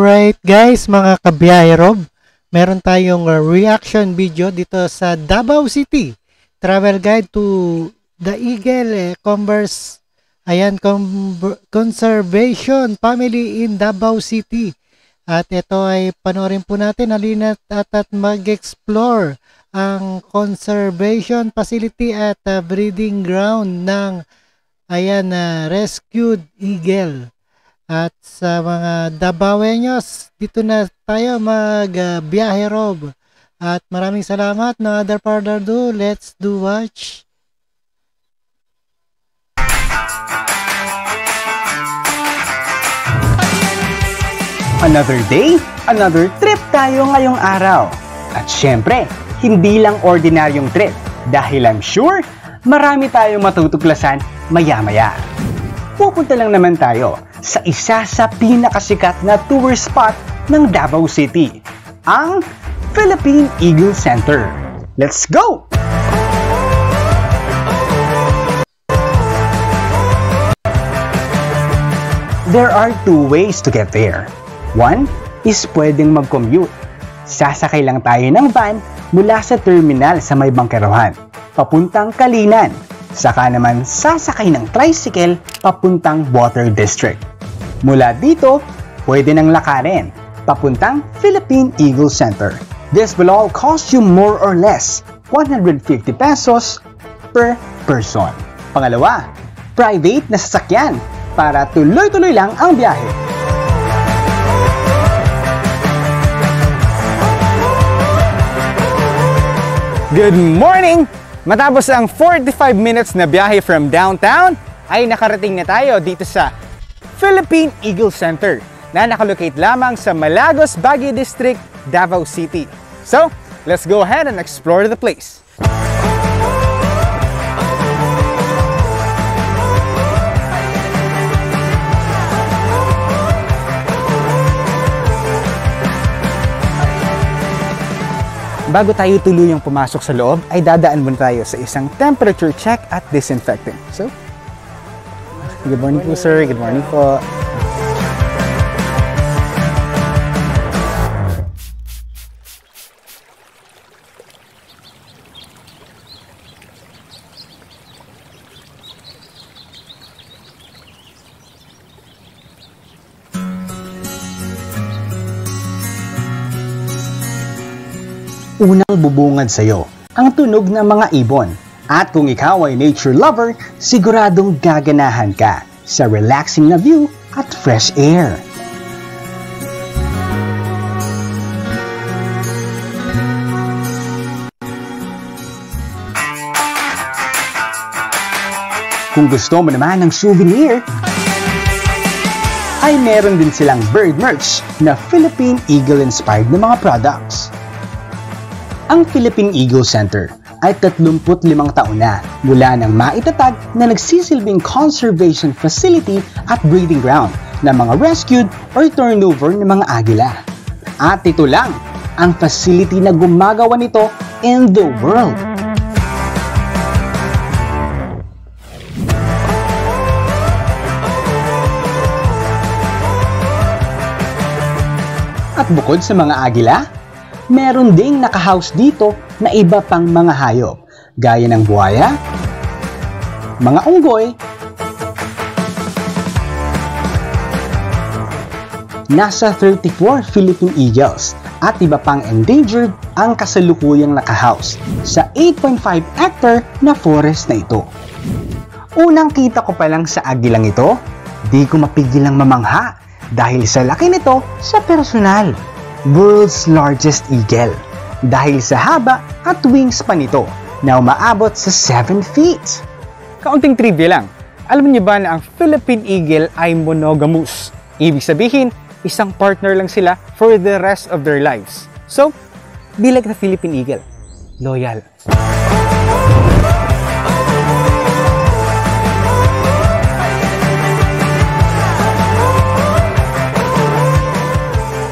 Alright guys, mga kabiyahe Rob, meron tayong reaction video dito sa Davao City. Travel guide to the Eagle Conservation Family in Davao City. At ito ay panoorin po natin, halina't at mag-explore ang conservation facility at breeding ground ng rescued eagle. At sa mga Davaoeños, dito na tayo magbiyahe Rob. At maraming salamat. No other further ado, let's do watch. Another day, another trip tayo ngayong araw. At syempre, hindi lang ordinaryong trip dahil I'm sure marami tayong matutuklasan maya-maya. Pupunta lang naman tayo sa isa sa pinakasikat na tour spot ng Davao City, ang Philippine Eagle Center. Let's go! There are two ways to get there. One is pwedeng mag-commute. Sasakay lang tayo ng van mula sa terminal sa may bangkerohan, papuntang Kalinan. Saka naman sasakay ng tricycle papuntang Water District. Mula dito, pwede nang lakarin papuntang Philippine Eagle Center. This will all cost you more or less 150 pesos per person. Pangalawa, private na sasakyan para tuloy-tuloy lang ang biyahe. Good morning! Matapos ang 45 minutes na biyahe from downtown, ay nakarating na tayo dito sa Philippine Eagle Center na nakalocate lamang sa Malagos, Baguio District, Davao City. So, let's go ahead and explore the place. Bago tayo tuluyang pumasok sa loob, ay dadaan muna tayo sa isang temperature check at disinfecting. So, good morning po sir, good morning po. Unang bubungad sa'yo ang tunog ng mga ibon. At kung ikaw ay nature lover, siguradong gaganahan ka sa relaxing na view at fresh air. Kung gusto mo naman ng souvenir, ay meron din silang bird merch na Philippine Eagle-inspired na mga products. Ang Philippine Eagle Center ay 35 taon na mula nang maitatag na nagsisilbing conservation facility at breeding ground ng mga rescued or turnover ng mga agila. At ito lang ang facility na gumagawa nito in the world. At bukod sa mga agila, meron ding nakahouse dito na iba pang mga hayop, gaya ng buhaya, mga unggoy, nasa 34 Philippine Eagles at iba pang endangered ang kasalukuyang nakahouse sa 8.5 hectare na forest na ito. Unang kita ko pa lang sa agilang ito, di ko mapigilang mamangha dahil sa laki nito sa personal. World's largest eagle dahil sa haba at wingspan nito na umaabot sa 7 feet. Kaunting trivia lang, alam niyo ba na ang Philippine Eagle ay monogamous? Ibig sabihin, isang partner lang sila for the rest of their lives. So, be like the Philippine Eagle, loyal.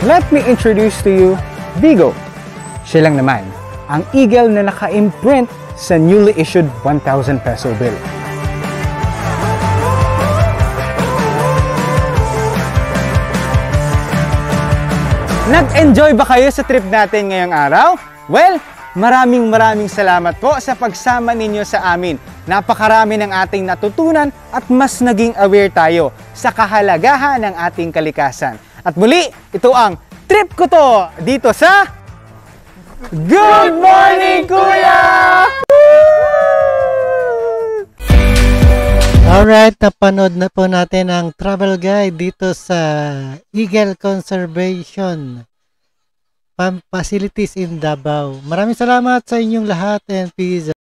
Let me introduce to you Vigo. Siya lang naman, ang eagle na naka-imprint sa newly issued 1,000 peso bill. Nag-enjoy ba kayo sa trip natin ngayong araw? Well, maraming salamat po sa pagsama ninyo sa amin. Napakarami ng ating natutunan at mas naging aware tayo sa kahalagahan ng ating kalikasan. At muli, ito ang trip ko to dito sa Good Morning Kuya! Alright, napanood na po natin ang travel guide dito sa Eagle Conservation Facilities in Davao. Maraming salamat sa inyong lahat and peace.